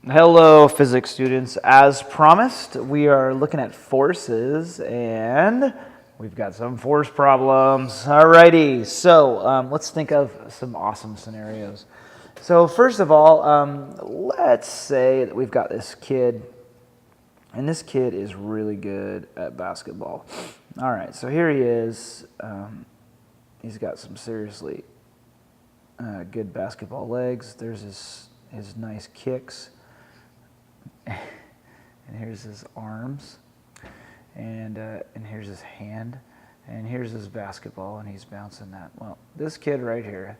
Hello, physics students. As promised, we are looking at forces, and we've got some force problems. Alrighty, so let's think of some awesome scenarios. So first of all, let's say that we've got this kid, and this kid is really good at basketball. All right, so here he is. He's got some seriously good basketball legs. There's his nice kicks. And here's his arms, and here's his hand, and here's his basketball, and he's bouncing that. Well, this kid right here,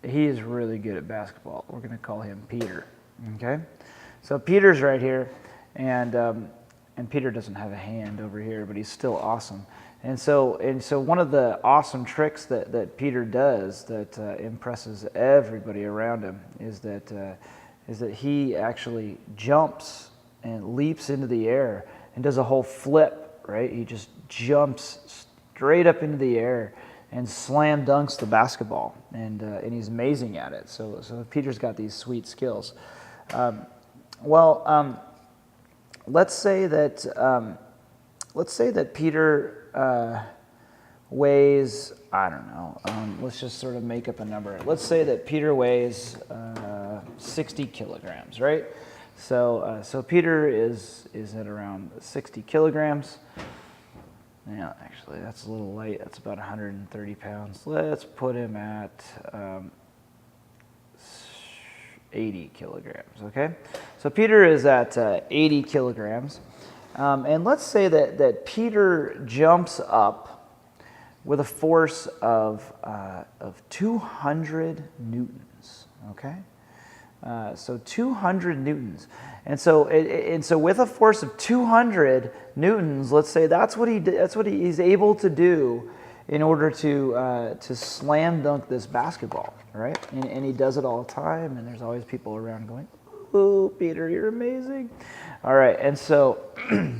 he is really good at basketball. We're going to call him Peter. Okay, so Peter's right here, and Peter doesn't have a hand over here, but he's still awesome. And so one of the awesome tricks that Peter does that impresses everybody around him is that he actually jumps and leaps into the air and does a whole flip, right? He just jumps straight up into the air and slam dunks the basketball, and he's amazing at it. So Peter's got these sweet skills. Let's say that Peter weighs, I don't know, let's just sort of make up a number. Let's say that Peter weighs 60 kilograms, right? So Peter is at around 60 kilograms. Yeah, actually, that's a little light. That's about 130 pounds. Let's put him at 80 kilograms, okay? So Peter is at 80 kilograms. And let's say that Peter jumps up with a force of 200 newtons, okay? So 200 newtons. And so with a force of 200 newtons, let's say that's what he's able to do in order to slam dunk this basketball, right? And he does it all the time, and there's always people around going, "Ooh, Peter, you're amazing." All right, and so,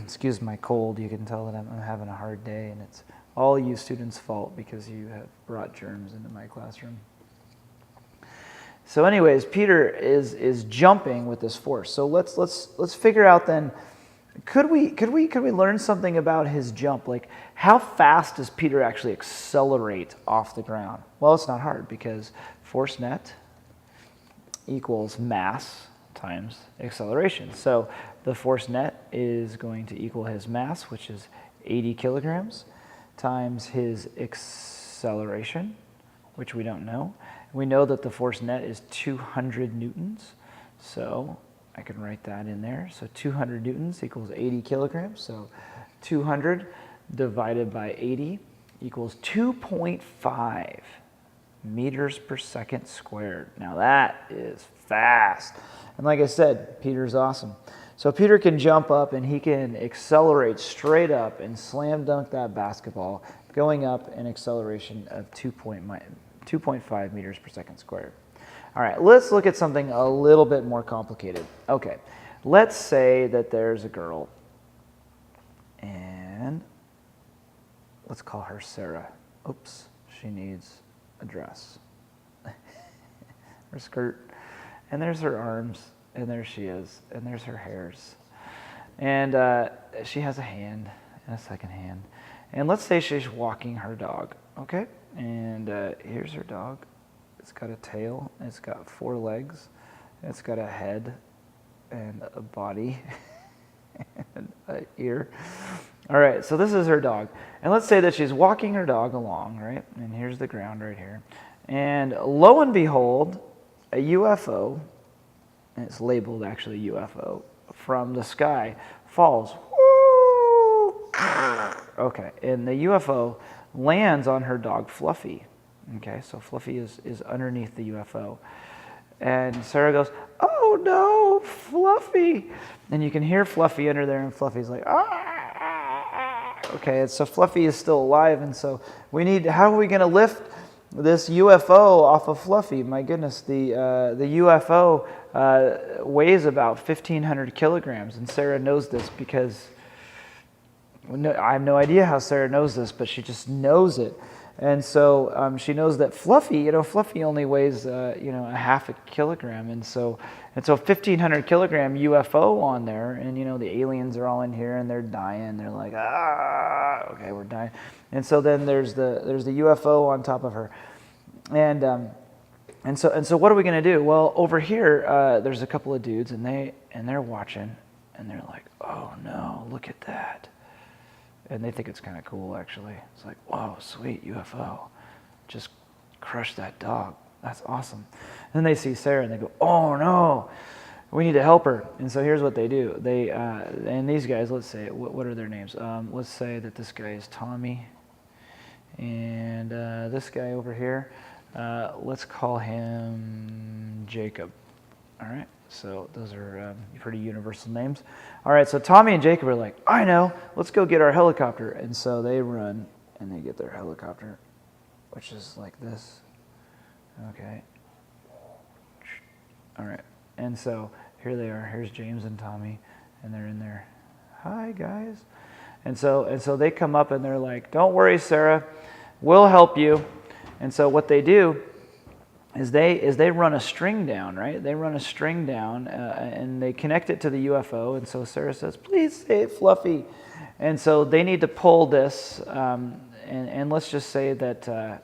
excuse my cold, you can tell that I'm having a hard day, and it's all you students' fault because you have brought germs into my classroom. So anyways, Peter is jumping with this force. So let's figure out then, could we learn something about his jump? Like, how fast does Peter actually accelerate off the ground? Well, it's not hard, because force net equals mass times acceleration. So the force net is going to equal his mass, which is 80 kilograms, times his acceleration, which we don't know. We know that the force net is 200 newtons, so I can write that in there. So 200 newtons equals 80 kilograms. So 200 divided by 80 equals 2.5 meters per second squared. Now that is fast. And like I said, Peter's awesome. So Peter can jump up and he can accelerate straight up and slam dunk that basketball, going up an acceleration of 2.5 meters per second squared. All right, let's look at something a little bit more complicated. Okay, let's say that there's a girl, and let's call her Sarah. Oops, she needs a dress. Her skirt, and there's her arms, and there she is, and there's her hairs. And she has a hand and a second hand. And let's say she's walking her dog, okay? And here's her dog. It's got a tail, it's got 4 legs, it's got a head and a body and an ear. All right, so this is her dog. And let's say that she's walking her dog along, right? And here's the ground right here. And lo and behold, a UFO, and it's labeled actually UFO, from the sky falls. Woo! Okay, and the UFO lands on her dog Fluffy. Okay, so Fluffy is underneath the UFO. And Sarah goes, "Oh no, Fluffy!" And you can hear Fluffy under there, and Fluffy's like, "Ah!" Okay, and so Fluffy is still alive, and so how are we going to lift this UFO off of Fluffy? My goodness, the UFO weighs about 1,500 kilograms, and Sarah knows this because I have no idea how Sarah knows this, but she just knows it. And so she knows that Fluffy, Fluffy only weighs, a half a kilogram. And so 1,500 kilogram UFO on there, and, the aliens are all in here and they're dying. They're like, okay, we're dying. And so then there's the UFO on top of her. And so what are we going to do? Well, over here, there's a couple of dudes, and they're watching, and they're like, oh no, look at that. And they think it's kind of cool, actually. It's like, whoa, sweet UFO. Just crushed that dog. That's awesome. And then they see Sarah, and they go, oh no, we need to help her. And so here's what they do. They and these guys, let's say, what are their names? Let's say that this guy is Tommy, and this guy over here, let's call him Jacob. All right, so those are pretty universal names. All right, so Tommy and Jacob are like, I know, let's go get our helicopter. And so they run, and they get their helicopter, which is like this. Okay. All right, and so here they are. Here's James and Tommy, and they're in there. Hi, guys. And so they come up, and they're like, don't worry, Sarah, we'll help you. And so what they do is they run a string down, right? They run a string down, and they connect it to the UFO. And so Sarah says, please save Fluffy. And so they need to pull this, and let's just say that,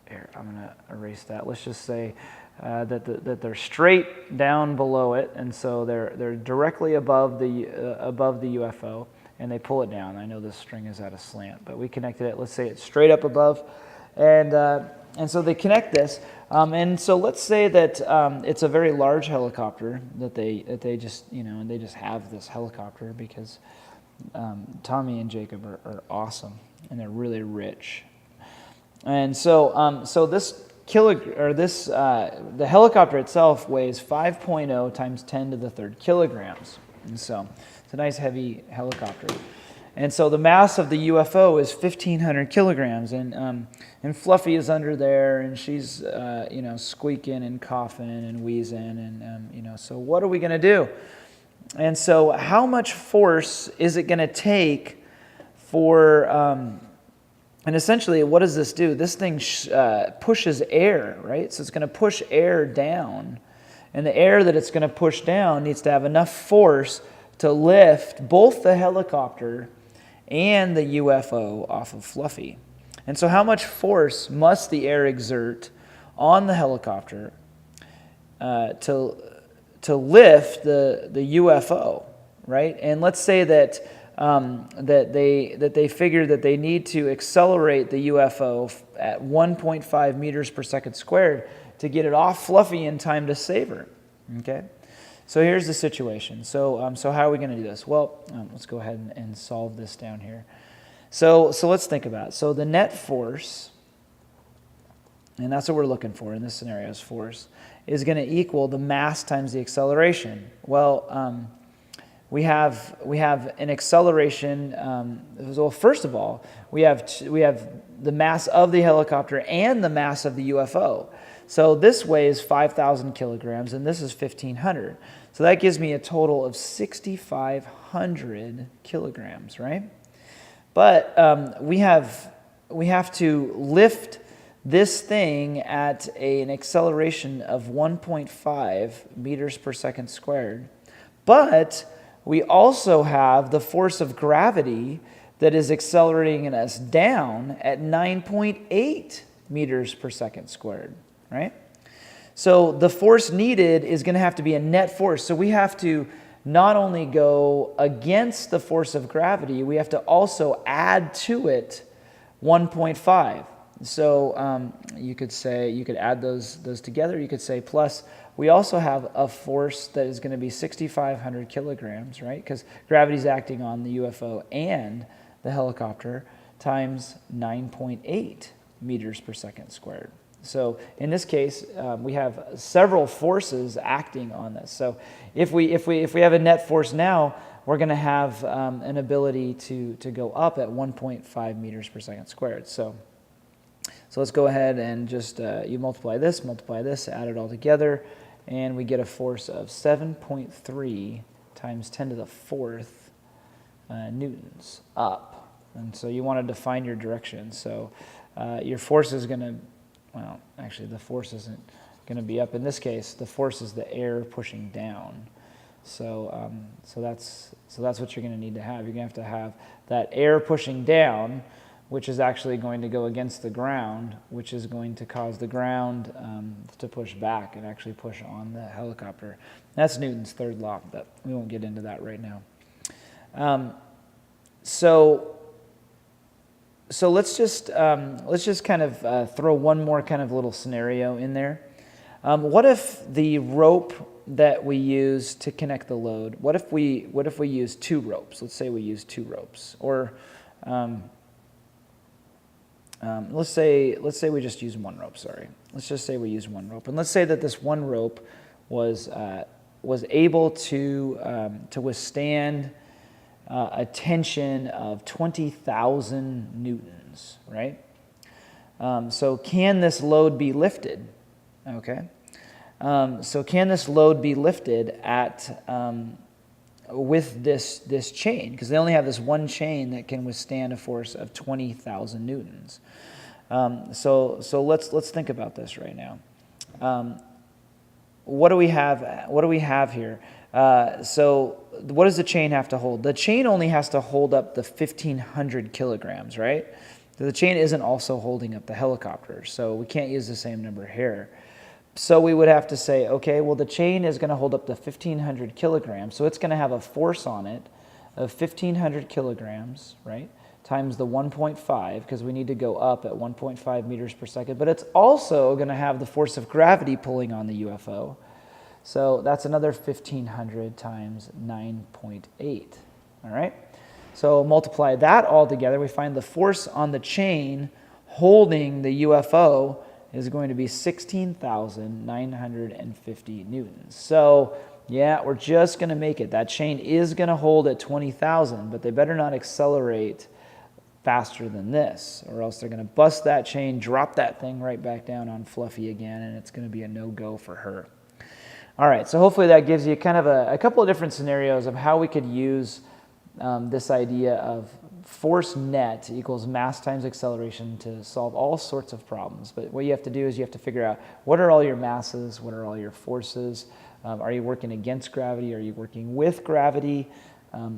here, I'm going to erase that. Let's just say that they're straight down below it, and so they're directly above the UFO, and they pull it down. I know this string is at a slant, but we connected it. Let's say it's straight up above, and so they connect this, and so let's say that it's a very large helicopter that they just and they just have this helicopter because Tommy and Jacob are awesome and they're really rich, and so this the helicopter itself weighs 5.0 times 10 to the third kilograms, and so it's a nice heavy helicopter. And so the mass of the UFO is 1,500 kilograms, and Fluffy is under there, and she's squeaking and coughing and wheezing, and so what are we going to do? And so how much force is it going to take for? And essentially, what does this do? This thing pushes air, right? So it's going to push air down, and the air that it's going to push down needs to have enough force to lift both the helicopter and the UFO off of Fluffy. And so how much force must the air exert on the helicopter to lift the UFO, right? And let's say that they figure that they need to accelerate the UFO at 1.5 meters per second squared to get it off Fluffy in time to save her, okay? So here's the situation. So how are we going to do this? Well, let's go ahead and solve this down here. So let's think about it. So the net force, and that's what we're looking for in this scenario is force, is going to equal the mass times the acceleration. Well, we have an acceleration. Well, first of all, we have the mass of the helicopter and the mass of the UFO. So this weighs 5,000 kilograms, and this is 1,500. So that gives me a total of 6,500 kilograms, right? But we have to lift this thing at an acceleration of 1.5 meters per second squared. But we also have the force of gravity that is accelerating us down at 9.8 meters per second squared, right? So the force needed is going to have to be a net force. So we have to not only go against the force of gravity, we have to also add to it 1.5. So you could add those together. You could say plus we also have a force that is going to be 6,500 kilograms, right? Because gravity is acting on the UFO and the helicopter times 9.8 meters per second squared. So in this case, we have several forces acting on this. So if we have a net force now, we're going to have an ability to go up at 1.5 meters per second squared. So let's go ahead and just you multiply this, add it all together, and we get a force of 7.3 times 10 to the fourth newtons up. And so you want to define your direction. So your force is going to, well, actually the force isn't going to be up. In this case, the force is the air pushing down. So, so that's what you're going to need to have. You're going to have that air pushing down, which is actually going to go against the ground, which is going to cause the ground to push back and actually push on the helicopter. That's Newton's third law, but we won't get into that right now. So let's just kind of throw one more kind of little scenario in there. What if the rope that we use to connect the load? What if we use 2 ropes? Let's say we use 2 ropes, or let's say we just use 1 rope. Sorry, let's just say we use 1 rope, and let's say that this 1 rope was able to withstand a tension of 20,000 newtons, right? So can this load be lifted? Okay. So can this load be lifted at with this chain? Because they only have this one chain that can withstand a force of 20,000 newtons. So let's think about this right now. What do we have? What do we have here? So what does the chain have to hold? The chain only has to hold up the 1,500 kilograms, right? The chain isn't also holding up the helicopter, so we can't use the same number here. So we would have to say, okay, well, the chain is going to hold up to 1,500 kilograms, so it's going to have a force on it of 1,500 kilograms, right, times the 1.5, because we need to go up at 1.5 meters per second, but it's also going to have the force of gravity pulling on the UFO. So that's another 1,500 times 9.8, all right? So multiply that all together, we find the force on the chain holding the UFO is going to be 16,950 newtons. So, yeah, we're just going to make it. That chain is going to hold at 20,000, but they better not accelerate faster than this, or else they're going to bust that chain, drop that thing right back down on Fluffy again, and it's going to be a no-go for her. All right, so hopefully that gives you kind of a couple of different scenarios of how we could use this idea of force net equals mass times acceleration to solve all sorts of problems. But what you have to do is you have to figure out what are all your masses, what are all your forces, are you working against gravity, are you working with gravity?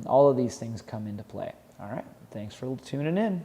All of these things come into play. All right, thanks for tuning in.